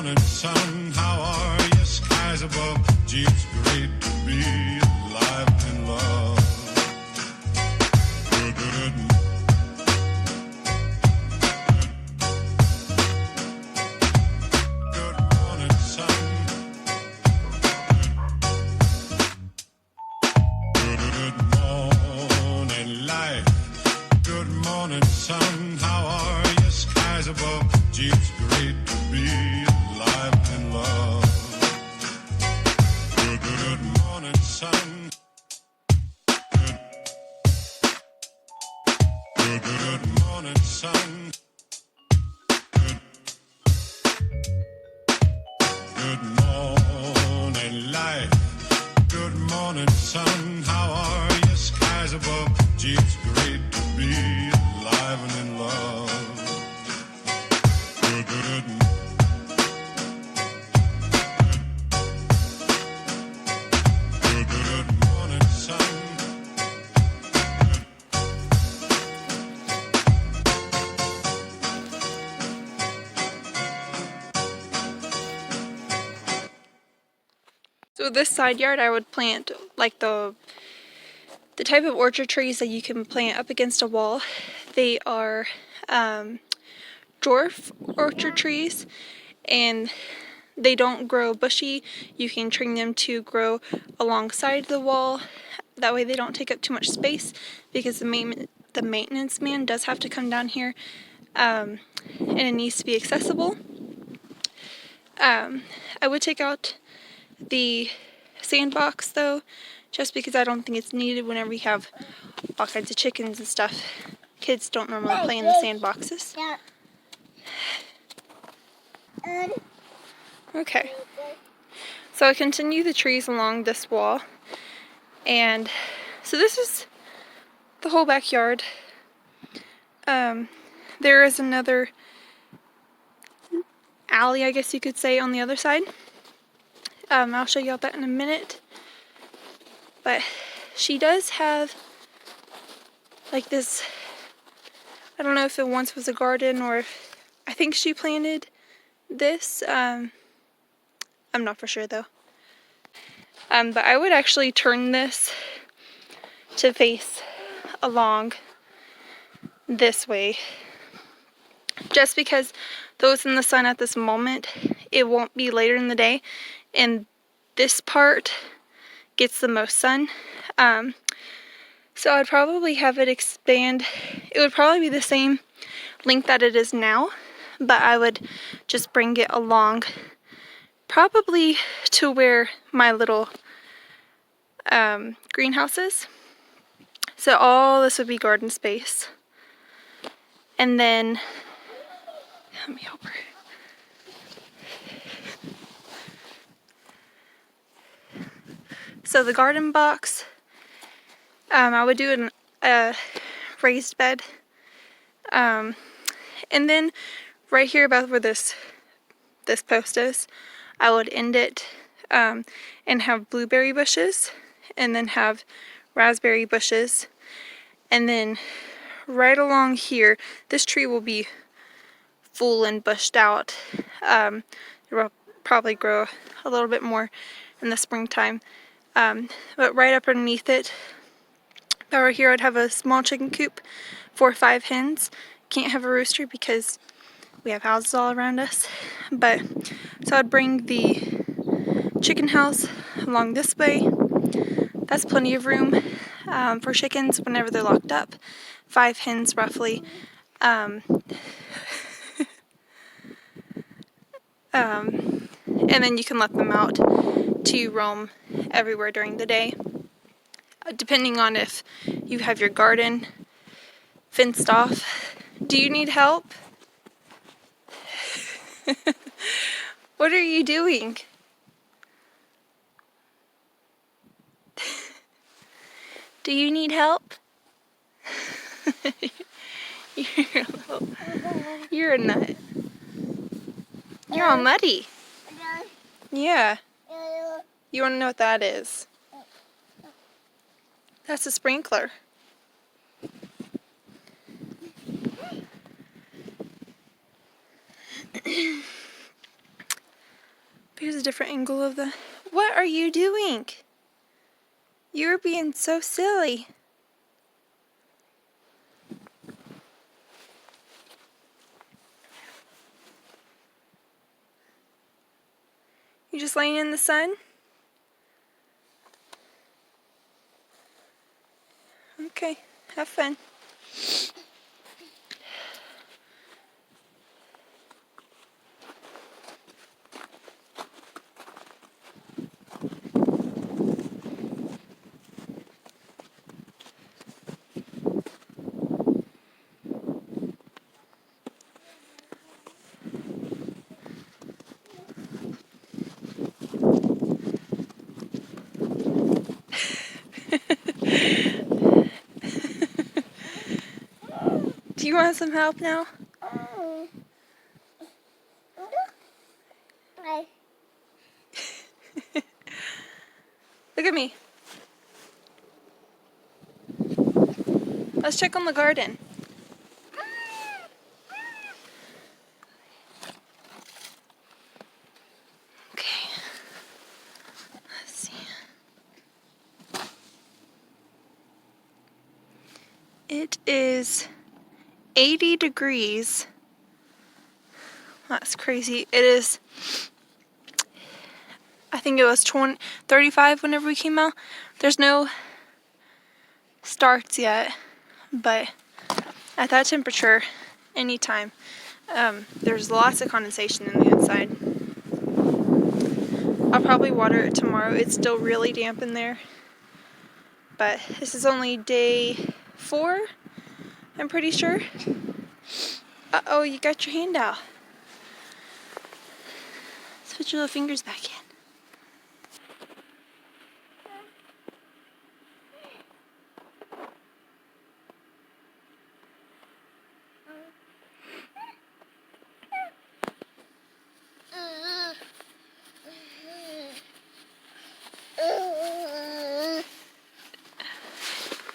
morning, sun. How are you? Skies above. Gee, it's great to be alive and in love. Good, good, good morning, sun. Good morning, life. Good morning, sun. How are you? Skies above. Gee, it's great to be alive and in love. Good morning, sun. Good morning, sun. Good morning, life. Good morning, sun. How are you? Skies above. Gee, it's great to be alive and in love. Good, good morning, sun. So this side yard I would plant like the type of orchard trees that you can plant up against a wall. They are dwarf orchard trees, and they don't grow bushy. You can trim them to grow alongside the wall. That way they don't take up too much space, because the maintenance man does have to come down here, and it needs to be accessible. I would take out the sandbox though, just because I don't think it's needed whenever we have all kinds of chickens and stuff. Kids don't normally play in the sandboxes. Okay, so I continue the trees along this wall, and so this is the whole backyard. There is another alley, I guess you could say, on the other side. I'll show you all that in a minute. But she does have like this, I don't know if it once was a garden or if, I think she planted this. I'm not for sure though. But I would actually turn this to face along this way, just because those in the sun at this moment, it won't be later in the day, and this part gets the most sun. So I'd probably have it expand. It would probably be the same length that it is now, but I would just bring it along probably to where my little greenhouse is. So all this would be garden space. And then, let me help her. So the garden box, I would do a raised bed. And then right here about where this post is, I would end it and have blueberry bushes, and then have raspberry bushes. And then right along here, this tree will be full and bushed out. It will probably grow a little bit more in the springtime. But right up underneath it, over here, I'd have a small chicken coop for 5 hens. Can't have a rooster because we have houses all around us. But so I'd bring the chicken house along this way. That's plenty of room for chickens whenever they're locked up. 5 hens roughly. And then you can let them out to roam everywhere during the day, depending on if you have your garden fenced off. Do you need help? What are you doing? Do you need help? You're a nut. You're all muddy. Yeah. You want to know what that is? That's a sprinkler. a different angle of the... What are you doing? You're being so silly. You just laying in the sun? Okay, have fun. Do you want some help now? Look at me. Let's check on the garden. Okay. Let's see. It is 80 degrees. That's crazy. It is, I think it was 35 whenever we came out. There's no starts yet, but at that temperature, anytime, there's lots of condensation in the inside. I'll probably water it tomorrow. It's still really damp in there, but this is only day 4, I'm pretty sure. Uh-oh, you got your hand out. Let's put your little fingers back in.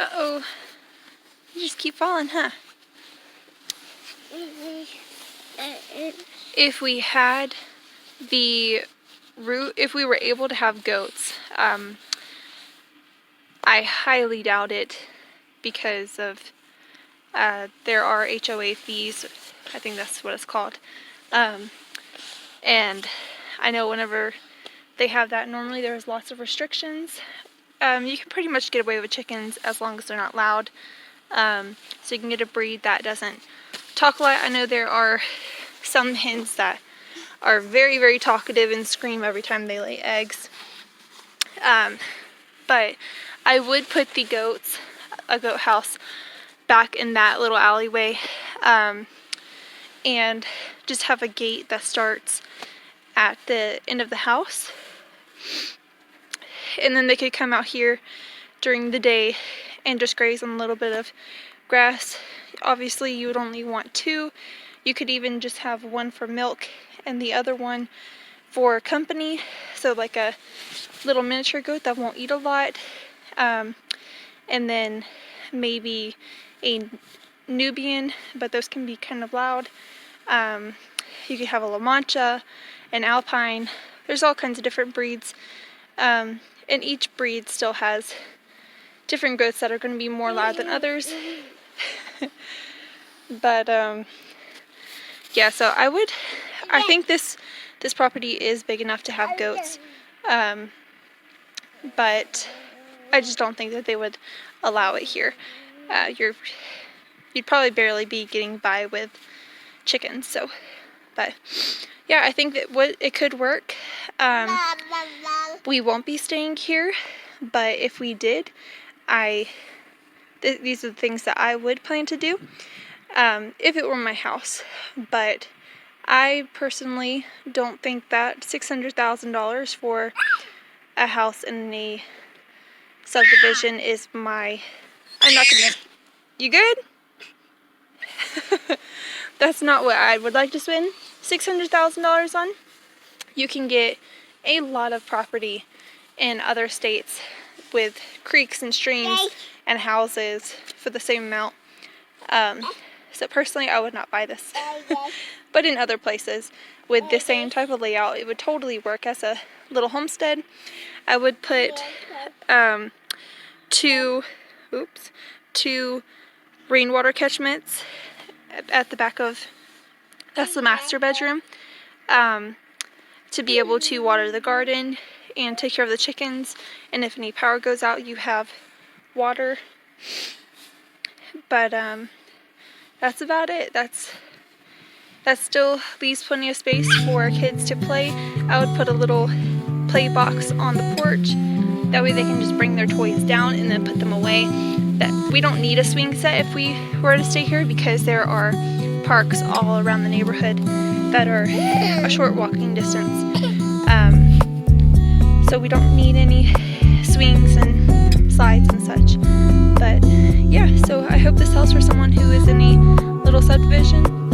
Uh-oh. You just keep falling, huh? If we had the root, if we were able to have goats, I highly doubt it because of there are HOA fees. I think that's what it's called. And I know whenever they have that, normally there's lots of restrictions. You can pretty much get away with chickens as long as they're not loud. So you can get a breed that doesn't talk a lot. I know there are some hens that are very, very talkative and scream every time they lay eggs. But I would put the goats, a goat house, back in that little alleyway, and just have a gate that starts at the end of the house. And then they could come out here during the day and just graze on a little bit of grass. Obviously, you would only want 2. You could even just have one for milk and the other one for company. So like a little miniature goat that won't eat a lot. And then maybe a Nubian, but those can be kind of loud. You could have a La Mancha, an Alpine. There's all kinds of different breeds. And each breed still has different goats that are going to be more loud than others. But yeah, so I think this property is big enough to have goats, but I just don't think that they would allow it here. You'd probably barely be getting by with chickens. So, but yeah, I think that it could work. We won't be staying here, but if we did, these are the things that I would plan to do if it were my house. But I personally don't think that $600,000 for a house in a subdivision is I'm not gonna... You good? That's not what I would like to spend $600,000 on. You can get a lot of property in other states with creeks and streams and houses for the same amount. So personally, I would not buy this. But in other places with the same type of layout, it would totally work as a little homestead. I would put two rainwater catchments at the back of, that's the master bedroom, to be able to water the garden and take care of the chickens, and if any power goes out, you have water. But that's about it. That still leaves plenty of space for kids to play. I would put a little play box on the porch. That way they can just bring their toys down and then put them away. That we don't need a swing set if we were to stay here, because there are parks all around the neighborhood that are a short walking distance. So we don't need any swings and slides and such. But yeah, so I hope this helps for someone who is in a little subdivision